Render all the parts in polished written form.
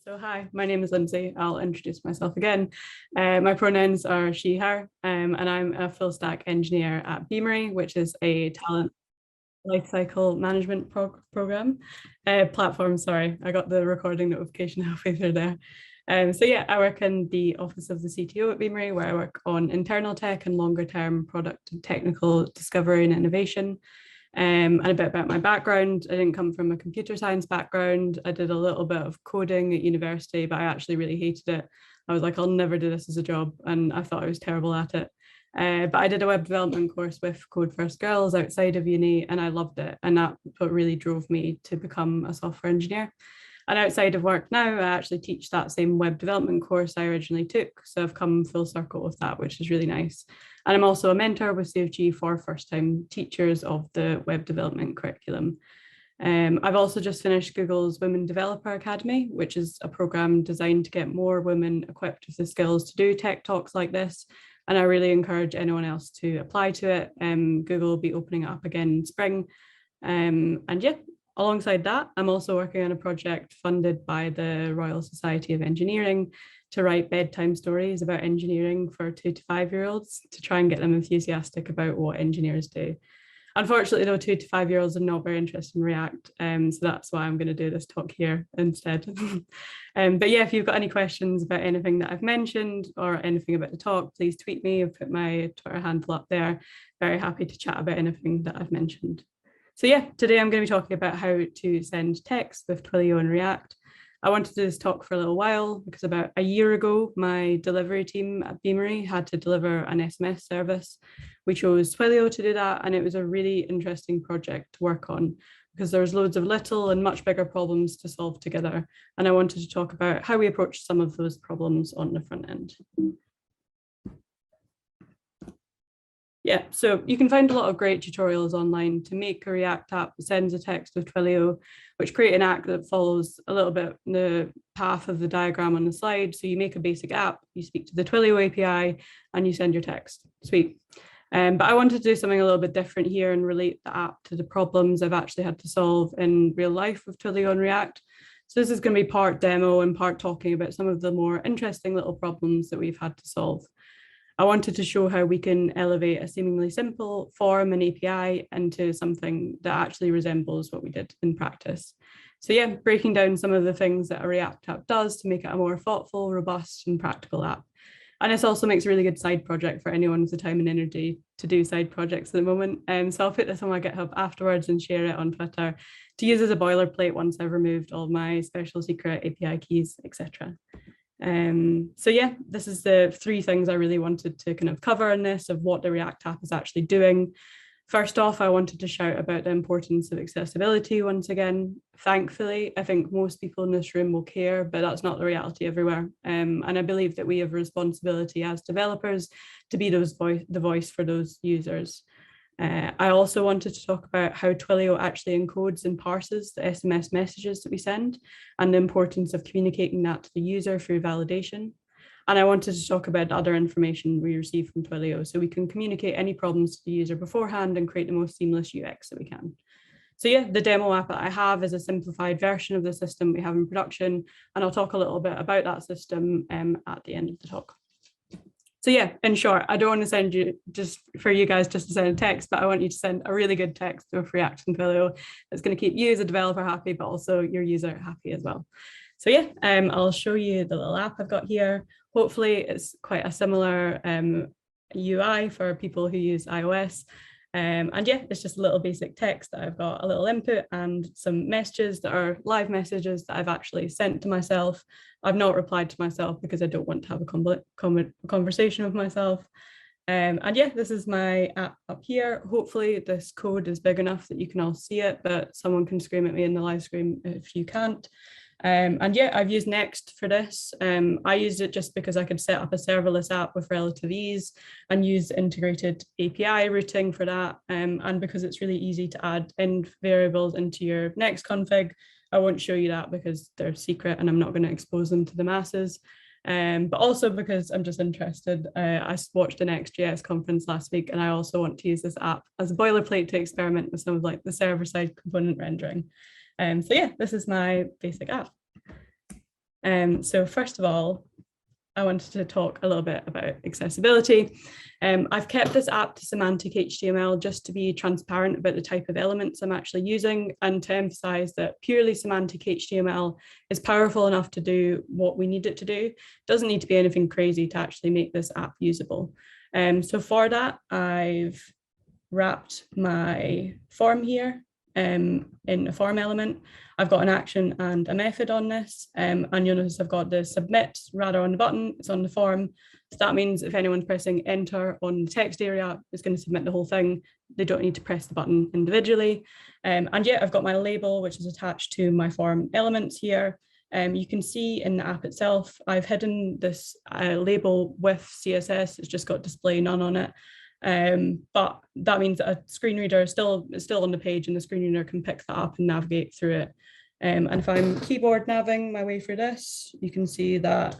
So hi, my name is Lyndsey. I'll introduce myself again. My pronouns are she, her, and I'm a full stack engineer at Beamery, which is a talent lifecycle management program platform. Sorry, I got the recording notification halfway through there. So yeah, I work in the office of the CTO at Beamery, where I work on internal tech and longer term product and technical discovery and innovation. And a bit about my background. I didn't come from a computer science background. I did a little bit of coding at university, but I actually really hated it. I was like, I'll never do this as a job. And I thought I was terrible at it. But I did a web development course with ReactJS Girls outside of uni, and I loved it. And that's what really drove me to become a software engineer. And outside of work now, I actually teach that same web development course I originally took. So I've come full circle with that, which is really nice. And I'm also a mentor with CFG for first-time teachers of the web development curriculum. I've also just finished Google's Women Developer Academy, which is a program designed to get more women equipped with the skills to do tech talks like this. And I really encourage anyone else to apply to it. Google will be opening it up again in spring. And yeah, alongside that, I'm also working on a project funded by the Royal Society of Engineering to write bedtime stories about engineering for 2 to 5-year-olds to try and get them enthusiastic about what engineers do. Unfortunately, though, 2 to 5-year-olds are not very interested in React, so that's why I'm going to do this talk here instead. But yeah, if you've got any questions about anything that I've mentioned or anything about the talk, please tweet me. I've put my Twitter handle up there. Very happy to chat about anything that I've mentioned. So yeah, today I'm going to be talking about how to send text with Twilio and React. I wanted to do this talk for a little while because about a year ago, my delivery team at Beamery had to deliver an SMS service. We chose Twilio to do that, and it was a really interesting project to work on because there was loads of little and much bigger problems to solve together. And I wanted to talk about how we approached some of those problems on the front end. Yeah, so you can find a lot of great tutorials online to make a React app that sends a text with Twilio, which create an app that follows a little bit the path of the diagram on the slide. So you make a basic app, you speak to the Twilio API, and you send your text. Sweet. But I wanted to do something a little bit different here and relate the app to the problems I've actually had to solve in real life with Twilio and React. So this is going to be part demo and part talking about some of the more interesting little problems that we've had to solve. I wanted to show how we can elevate a seemingly simple form and API into something that actually resembles what we did in practice. So yeah, breaking down some of the things that a React app does to make it a more thoughtful, robust and practical app. And this also makes a really good side project for anyone with the time and energy to do side projects at the moment. So I'll put this on my GitHub afterwards and share it on Twitter to use as a boilerplate once I've removed all my special secret API keys, etc. So yeah, this is the 3 things I really wanted to kind of cover in this of what the React app is actually doing. First off, I wanted to shout about the importance of accessibility once again. Thankfully, I think most people in this room will care, but that's not the reality everywhere. And I believe that we have a responsibility as developers to be the voice for those users. I also wanted to talk about how Twilio actually encodes and parses the SMS messages that we send and the importance of communicating that to the user through validation. And I wanted to talk about other information we receive from Twilio so we can communicate any problems to the user beforehand and create the most seamless UX that we can. So yeah, the demo app that I have is a simplified version of the system we have in production, and I'll talk a little bit about that system at the end of the talk. So yeah, in short, I don't want to send you just to send a text, but I want you to send a really good text with React and Twilio that's going to keep you as a developer happy, but also your user happy as well. So yeah, I'll show you the little app I've got here. Hopefully it's quite a similar UI for people who use iOS. And yeah, it's just a little basic text that I've got a little input and some messages that are live messages that I've actually sent to myself. I've not replied to myself because I don't want to have a conversation with myself. And yeah, this is my app up here. Hopefully this code is big enough that you can all see it, but someone can scream at me in the live stream if you can't. And yeah, I've used Next for this. I used it just because I could set up a serverless app with relative ease and use integrated API routing for that. And because it's really easy to add end variables into your Next config, I won't show you that because they're secret and I'm not going to expose them to the masses. But also because I'm just interested. I watched an ReactJS conference last week and I also want to use this app as a boilerplate to experiment with some of like the server-side component rendering. So yeah, this is my basic app. So first of all, I wanted to talk a little bit about accessibility. I've kept this app to semantic HTML just to be transparent about the type of elements I'm actually using and to emphasize that purely semantic HTML is powerful enough to do what we need it to do. It doesn't need to be anything crazy to actually make this app usable. So for that, I've wrapped my form here in a form element. I've got an action and a method on this, and you'll notice I've got the submit rather on the button, it's on the form. So that means if anyone's pressing enter on the text area, it's going to submit the whole thing. They don't need to press the button individually. And yeah, I've got my label, which is attached to my form elements here. You can see in the app itself, I've hidden this label with CSS. It's just got display none on it. But that means that a screen reader is still on the page and the screen reader can pick that up and navigate through it. And if I'm keyboard naviging my way through this, you can see that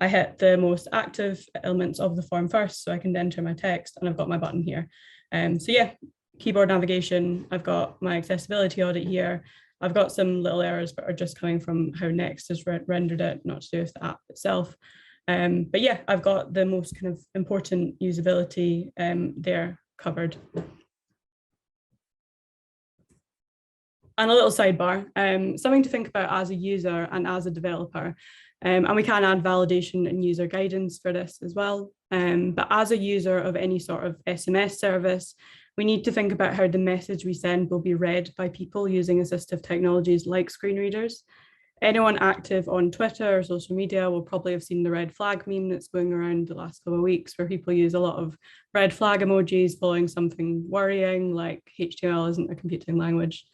I hit the most active elements of the form first, so I can enter my text and I've got my button here. So yeah, keyboard navigation, I've got my accessibility audit here. I've got some little errors, but are just coming from how Next has rendered it, not to do with the app itself. But yeah, I've got the most kind of important usability there covered. And a little sidebar, something to think about as a user and as a developer. And we can add validation and user guidance for this as well. But as a user of any sort of SMS service, we need to think about how the message we send will be read by people using assistive technologies like screen readers. Anyone active on Twitter or social media will probably have seen the red flag meme that's going around the last couple of weeks, where people use a lot of red flag emojis following something worrying, like HTML isn't a computing language.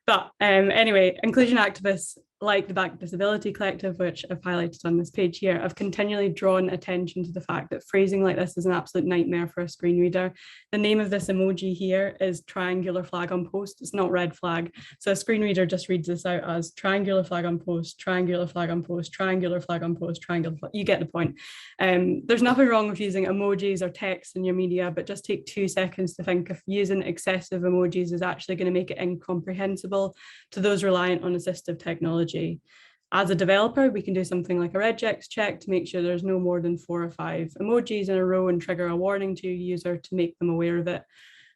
But anyway, inclusion activists like the Black Disability Collective, which I've highlighted on this page here, have continually drawn attention to the fact that phrasing like this is an absolute nightmare for a screen reader. The name of this emoji here is triangular flag on post. It's not red flag. So a screen reader just reads this out as triangular flag on post, triangular flag on post, triangular flag on post, triangular flag. You get the point. There's nothing wrong with using emojis or text in your media, but just take 2 seconds to think if using excessive emojis is actually going to make it incomprehensible to those reliant on assistive technology. As a developer, we can do something like a regex check to make sure there's no more than 4 or 5 emojis in a row and trigger a warning to your user to make them aware of it.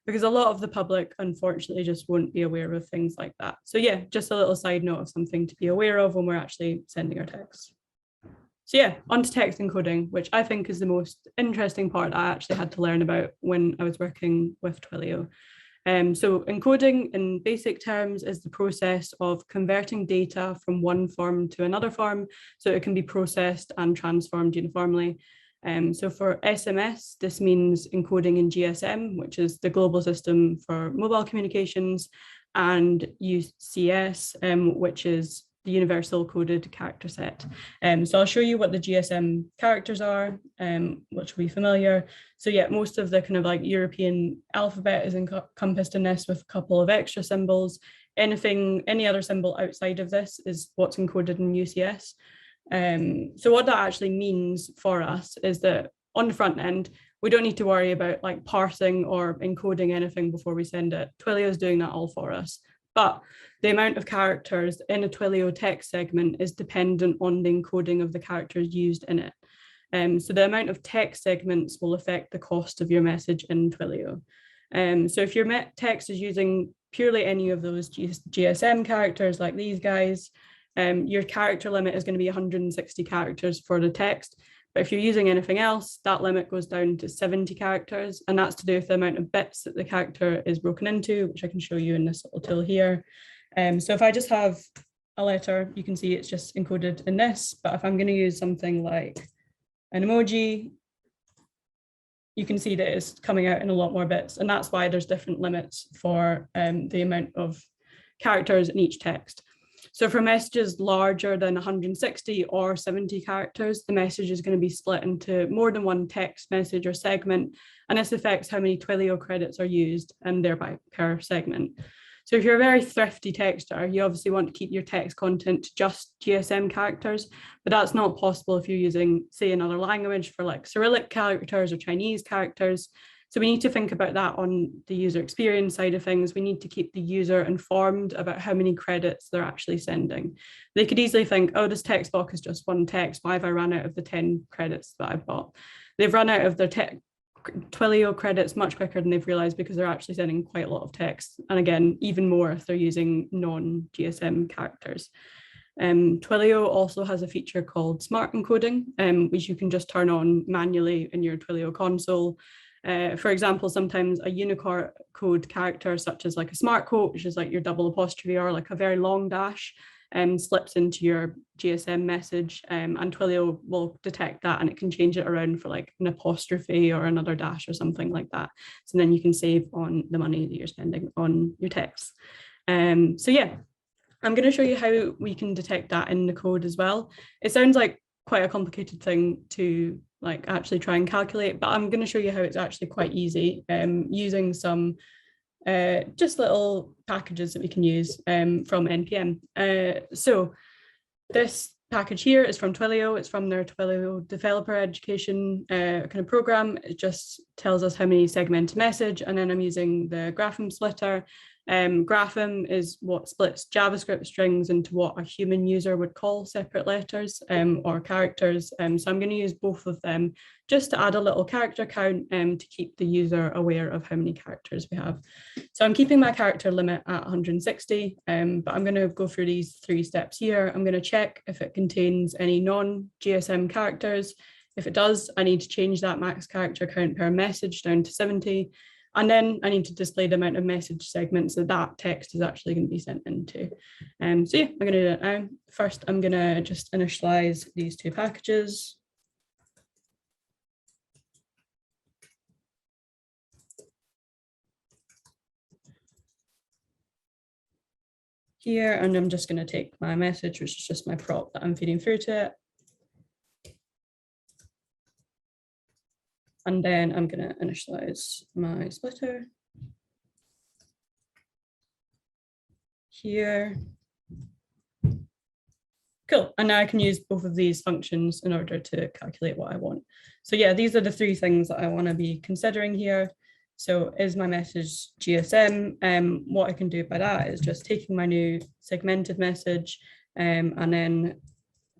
Because a lot of the public, unfortunately, just won't be aware of things like that. So yeah, just a little side note of something to be aware of when we're actually sending our text. So yeah, onto text encoding, which I think is the most interesting part I actually had to learn about when I was working with Twilio. So encoding in basic terms is the process of converting data from one form to another form so it can be processed and transformed uniformly. So for SMS, this means encoding in GSM, which is the global system for mobile communications, and UCS, which is the universal coded character set. So I'll show you what the GSM characters are, which will be familiar. So yeah, most of the kind of like European alphabet is encompassed in this with a couple of extra symbols. Any other symbol outside of this is what's encoded in UCS. So what that actually means for us is that on the front end, we don't need to worry about like parsing or encoding anything before we send it. Twilio is doing that all for us. But the amount of characters in a Twilio text segment is dependent on the encoding of the characters used in it. So the amount of text segments will affect the cost of your message in Twilio. So if your text is using purely any of those GSM characters like these guys, your character limit is going to be 160 characters for the text. But if you're using anything else, that limit goes down to 70 characters, and that's to do with the amount of bits that the character is broken into, which I can show you in this little tool here. So if I just have a letter, you can see it's just encoded in this, but if I'm going to use something like an emoji, you can see that it's coming out in a lot more bits, and that's why there's different limits for the amount of characters in each text. So for messages larger than 160 or 70 characters, the message is going to be split into more than one text message or segment, and this affects how many Twilio credits are used and thereby per segment. So if you're a very thrifty texter, you obviously want to keep your text content to just GSM characters, but that's not possible if you're using, say, another language for like Cyrillic characters or Chinese characters. So we need to think about that on the user experience side of things. We need to keep the user informed about how many credits they're actually sending. They could easily think, oh, this text block is just one text. Why have I run out of the 10 credits that I've bought? They've run out of their Twilio credits much quicker than they've realized because they're actually sending quite a lot of text. And again, even more if they're using non-GSM characters. Twilio also has a feature called smart encoding, which you can just turn on manually in your Twilio console. For example, sometimes a Unicode code character, such as like a smart quote, which is like your double apostrophe or like a very long dash, slips into your GSM message, and Twilio will detect that and it can change it around for like an apostrophe or another dash or something like that. So then you can save on the money that you're spending on your text. So yeah, I'm going to show you how we can detect that in the code as well. It sounds like quite a complicated thing to like actually try and calculate, but I'm going to show you how it's actually quite easy using some just little packages that we can use from NPM. So this package here is from Twilio. It's from their Twilio developer education kind of program. It just tells us how many segmented message, and then I'm using the grapheme splitter. Grapheme is what splits JavaScript strings into what a human user would call separate letters or characters. So I'm going to use both of them just to add a little character count to keep the user aware of how many characters we have. So I'm keeping my character limit at 160, but I'm going to go through these 3 steps here. I'm going to check if it contains any non-GSM characters. If it does, I need to change that max character count per message down to 70. And then I need to display the amount of message segments that that text is actually going to be sent into. So yeah, I'm going to do that now. First, I'm going to just initialize these 2 packages. Here, and I'm just going to take my message, which is just my prop that I'm feeding through to it. And then I'm going to initialize my splitter here. Cool, and now I can use both of these functions in order to calculate what I want. So yeah, these are the 3 things that I want to be considering here. So is my message GSM? What I can do by that is just taking my new segmented message and then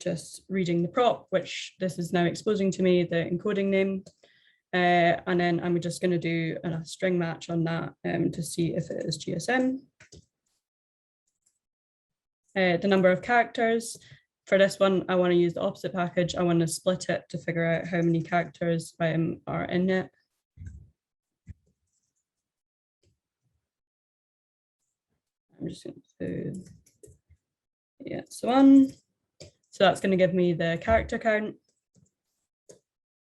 just reading the prop, which this is now exposing to me the encoding name. And then I'm just going to do a string match on that to see if it is GSM. The number of characters. For this one, I want to use the opposite package. I want to split it to figure out how many characters are in it. I'm just going to do, yeah, so on. So that's going to give me the character count.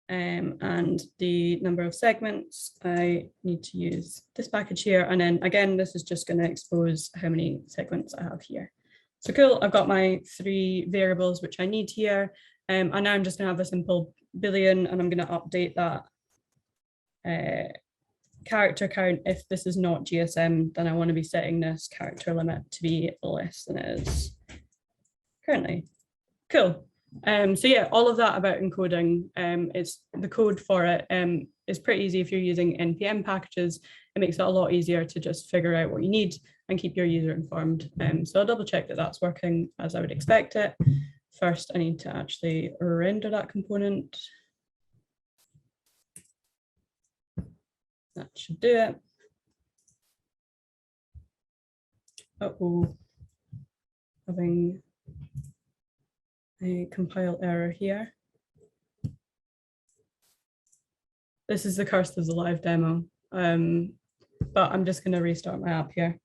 And the number of segments. I need to use this package here. And then again, this is just going to expose how many segments I have here. So cool, I've got my 3 variables which I need here. And now I'm just going to have a simple Boolean, and I'm going to update that character count. If this is not GSM, then I want to be setting this character limit to be less than it is currently. Cool. So yeah, all of that about encoding, it's the code for it is pretty easy if you're using NPM packages. It makes it a lot easier to just figure out what you need and keep your user informed. So I'll double check that that's working as I would expect it. First, I need to actually render that component. That should do it. Uh-oh, having a compile error here. This is the curse of the live demo, but I'm just going to restart my app here.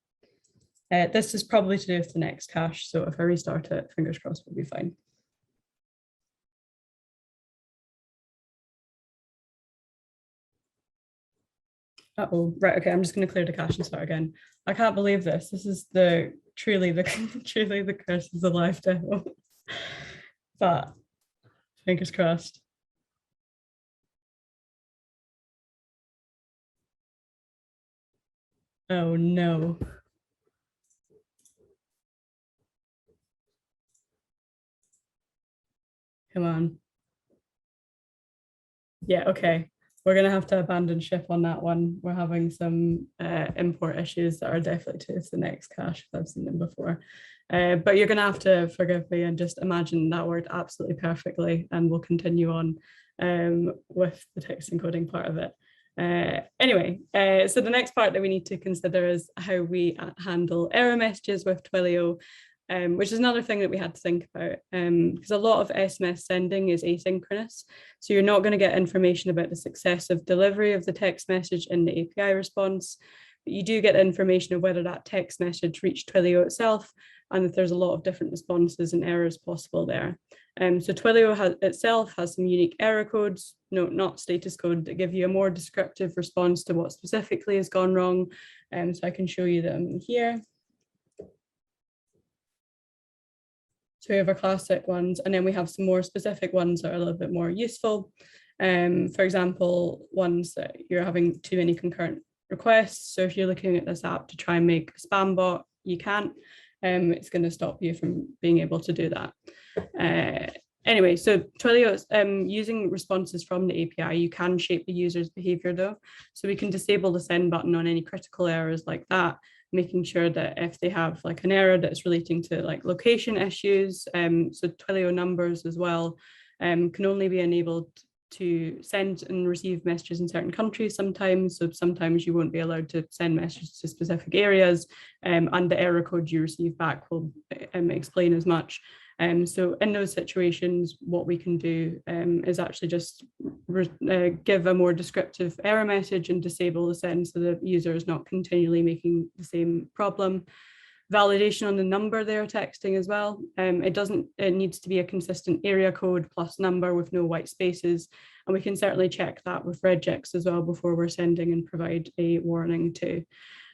This is probably to do with the next cache, so if I restart it, fingers crossed, we'll be fine. Uh-oh, right, okay, I'm just going to clear the cache and start again. I can't believe this. This is truly the curse of the live demo. But fingers crossed. Oh no. Come on. Yeah, okay. we're going to have to abandon ship on that one. We're having some import issues that are definitely to the next cache if I've seen them before. But you're going to have to forgive me and just imagine that worked absolutely perfectly, and we'll continue on with the text encoding part of it. Anyway, so the next part that we need to consider is how we handle error messages with Twilio, which is another thing that we had to think about, because a lot of SMS sending is asynchronous. So you're not going to get information about the success of delivery of the text message in the API response, but you do get information of whether that text message reached Twilio itself, and that there's a lot of different responses and errors possible there. So Twilio itself has some unique error codes, not status code, that give you a more descriptive response to what specifically has gone wrong. So I can show you them here. So we have our classic ones, and then we have some more specific ones that are a little bit more useful. For example, ones that you're having too many concurrent requests. So if you're looking at this app to try and make a spam bot, you can't. It's going to stop you from being able to do that. Anyway, so Twilio is using responses from the API. You can shape the user's behavior though. So we can disable the send button on any critical errors like that, making sure that if they have like an error that's relating to like location issues, so Twilio numbers as well, can only be enabled to send and receive messages in certain countries sometimes. So sometimes you won't be allowed to send messages to specific areas, and the error code you receive back will explain as much. So in those situations, what we can do is actually just give a more descriptive error message and disable the send so the user is not continually making the same problem. Validation on the number they're texting as well. It needs to be a consistent area code plus number with no white spaces. And we can certainly check that with regex as well before we're sending and provide a warning too.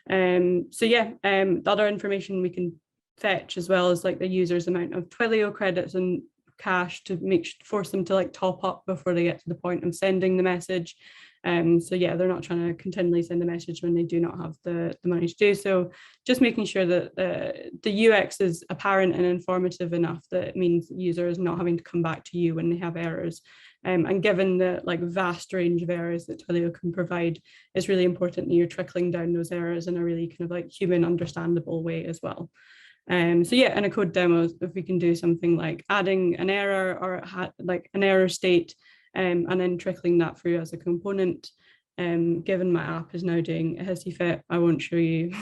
So yeah, the other information we can fetch as well as like the user's amount of Twilio credits and cash to force them to like top up before they get to the point of sending the message. So yeah, they're not trying to continually send a message when they do not have the money to do so. Just making sure that the UX is apparent and informative enough that it means the user is not having to come back to you when they have errors. And given the like vast range of errors that Twilio can provide, it's really important that you're trickling down those errors in a really kind of like human understandable way as well. So yeah, in a code demo, if we can do something like adding an error or like an error state, and then trickling that through as a component. Given my app is now doing a hissy fit, I won't show you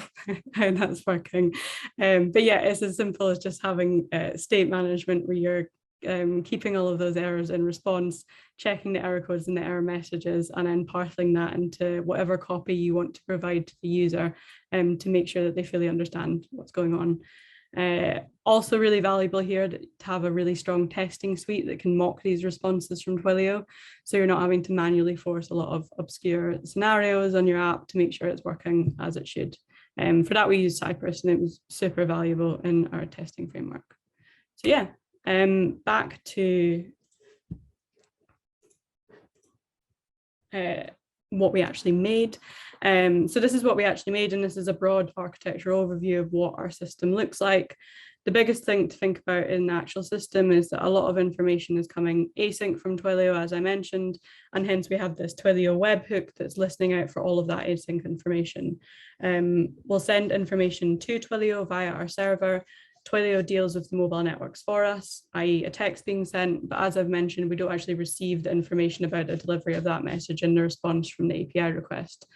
how that's working. But yeah, it's as simple as just having state management where you're keeping all of those errors in response, checking the error codes and the error messages, and then parsing that into whatever copy you want to provide to the user to make sure that they fully understand what's going on. Also really valuable here to have a really strong testing suite that can mock these responses from Twilio. So you're not having to manually force a lot of obscure scenarios on your app to make sure it's working as it should. For that, we use Cypress, and it was super valuable in our testing framework. So yeah, back to what we actually made. So this is what we actually made, and this is a broad architectural overview of what our system looks like. The biggest thing to think about in the actual system is that a lot of information is coming async from Twilio, as I mentioned, and hence we have this Twilio webhook that's listening out for all of that async information. We'll send information to Twilio via our server. Twilio deals with the mobile networks for us, i.e. a text being sent, but as I've mentioned, we don't actually receive the information about the delivery of that message in the response from the API request.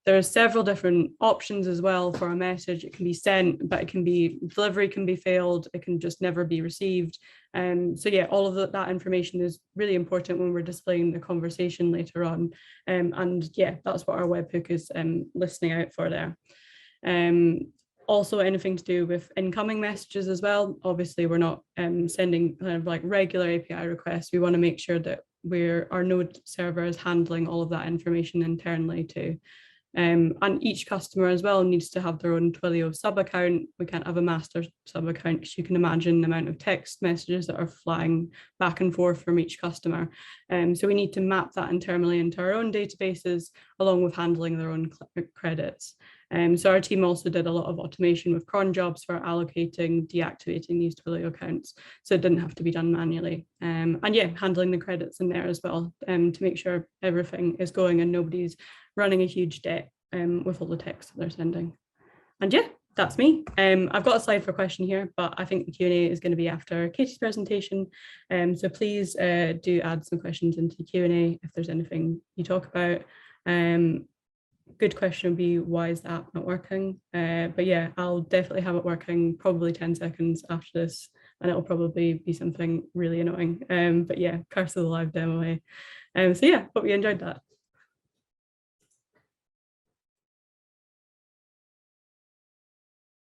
There are several different options as well for a message. It can be sent, but delivery can be failed. It can just never be received. So yeah, all of that information is really important when we're displaying the conversation later on. And yeah, that's what our webhook is listening out for there. Also anything to do with incoming messages as well. Obviously, we're not sending kind of like regular API requests. We want to make sure that our Node server is handling all of that information internally too. And each customer as well needs to have their own Twilio sub account. We can't have a master sub account because you can imagine the amount of text messages that are flying back and forth from each customer. So we need to map that internally into our own databases along with handling their own credits. So our team also did a lot of automation with cron jobs for allocating, deactivating these Twilio accounts, so it didn't have to be done manually. And yeah, handling the credits in there as well, to make sure everything is going and nobody's running a huge debt with all the text that they're sending. And yeah, that's me. I've got a slide for a question here, but I think the Q&A is going to be after Katie's presentation. So please do add some questions into the Q&A if there's anything you talk about. Good question would be, why is the app not working? But yeah, I'll definitely have it working probably 10 seconds after this, and it'll probably be something really annoying. But yeah, curse of the live demo. So yeah, hope you enjoyed that.